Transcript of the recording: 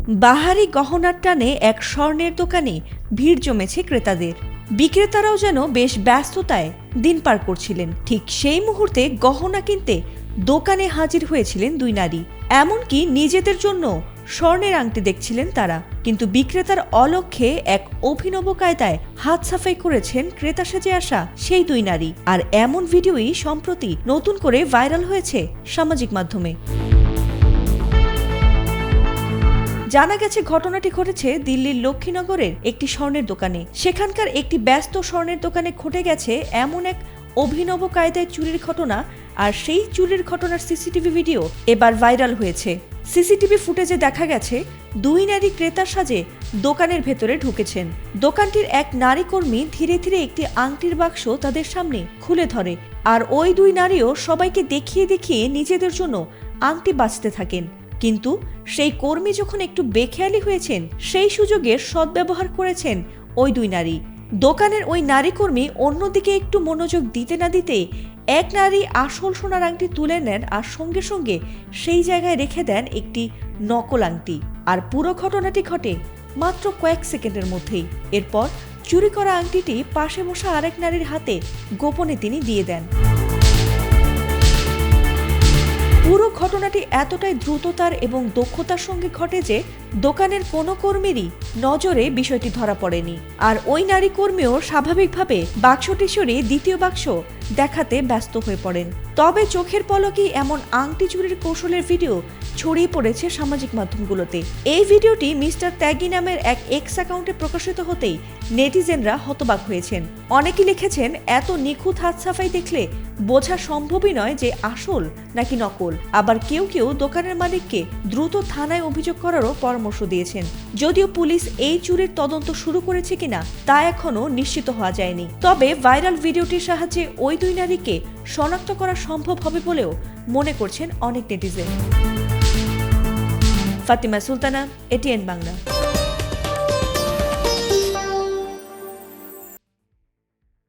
বাহারি গহনার টানে এক স্বর্ণের দোকানে ভিড় জমেছে ক্রেতাদের। বিক্রেতারাও যেন বেশ ব্যস্ততায় দিন পার করছিলেন। ঠিক সেই মুহূর্তে গহনা কিনতে দোকানে হাজির হয়েছিলেন দুই নারী। এমনকি নিজেদের জন্য স্বর্ণের আংটি দেখছিলেন তারা। কিন্তু বিক্রেতার অলক্ষ্যে এক অভিনব কায়দায় হাত সাফাই করেছেন ক্রেতা সেজে আসা সেই দুই নারী। আর এমন ভিডিওই সম্প্রতি নতুন করে ভাইরাল হয়েছে সামাজিক মাধ্যমে। জানা গেছে ঘটনাটি ঘটেছে দিল্লির লক্ষ্মীনগরের একটি স্বর্ণের দোকানে। সেখানকার একটি ব্যস্ত স্বর্ণের দোকানে ঘটে গেছে এমন এক অভিনব কায়দায় চুরির ঘটনা। আর সেই চুরির ঘটনার সিসিটিভি ভিডিও এবার ভাইরাল হয়েছে। সিসিটিভি ফুটেজে দেখা গেছে দুই নারী ক্রেতার সাজে দোকানের ভেতরে ঢুকেছেন। দোকানটির এক নারী কর্মী ধীরে ধীরে একটি আংটির বাক্স তাদের সামনে খুলে ধরে। আর ওই দুই নারীও সবাইকে দেখিয়ে দেখিয়ে নিজেদের জন্য আংটি বাছতে থাকেন। কিন্তু সেই কর্মী যখন একটু বেখেয়ালি হয়েছেন, সেই সুযোগের সদ্ব্যবহার করেছেন ওই দুই নারী। দোকানের ওই নারী কর্মী অন্যদিকে একটু মনোযোগ দিতে না দিতে এক নারী আসল সোনার আংটি তুলে নেন আর সঙ্গে সঙ্গে সেই জায়গায় রেখে দেন একটি নকল আংটি। আর পুরো ঘটনাটি ঘটে মাত্র কয়েক সেকেন্ডের মধ্যেই। এরপর চুরি করা আংটিটি পাশে বসা আরেক নারীর হাতে গোপনে তিনি দিয়ে দেন। পুরো ঘটনাটি এতটাই দ্রুততার এবং দক্ষতার সঙ্গে ঘটে যে দোকানের কোনো কর্মীরই নজরে বিষয়টি ধরা পড়েনি। আর ওই নারী কর্মীও স্বাভাবিকভাবে বাক্সটি সরিয়ে দ্বিতীয় বাক্স দেখাতে ব্যস্ত হয়ে পড়েন। তবে চোখের পলকেই এমন আংটি চুরির কৌশলের ভিডিও ছড়িয়ে পড়েছে সামাজিক মাধ্যমগুলোতে। এই ভিডিওটি মিস্টার ত্যাগী নামের এক এক্স অ্যাকাউন্টে প্রকাশিত হতেই নেটিজেনরা হতবাক হয়েছেন। অনেকে লিখেছেন, এত নিখুঁত হাত সাফাই দেখলে বোঝা সম্ভবই নয় যে আসল নাকি নকল। আবার কেউ কেউ দোকানের মালিককে দ্রুত থানায় অভিযোগ করারও পরামর্শ দিয়েছেন। যদিও পুলিশ এই চুরির তদন্ত শুরু করেছে কিনা তা এখনো নিশ্চিত হওয়া যায়নি। তবে ভাইরাল ভিডিওটির সাহায্যে ওই দুই নারীকে শনাক্ত করা সম্ভব হবে বলেও মনে করছেন অনেক নেটিজেন। ফাতিমা সুলতানা, এটিএন বাংলা।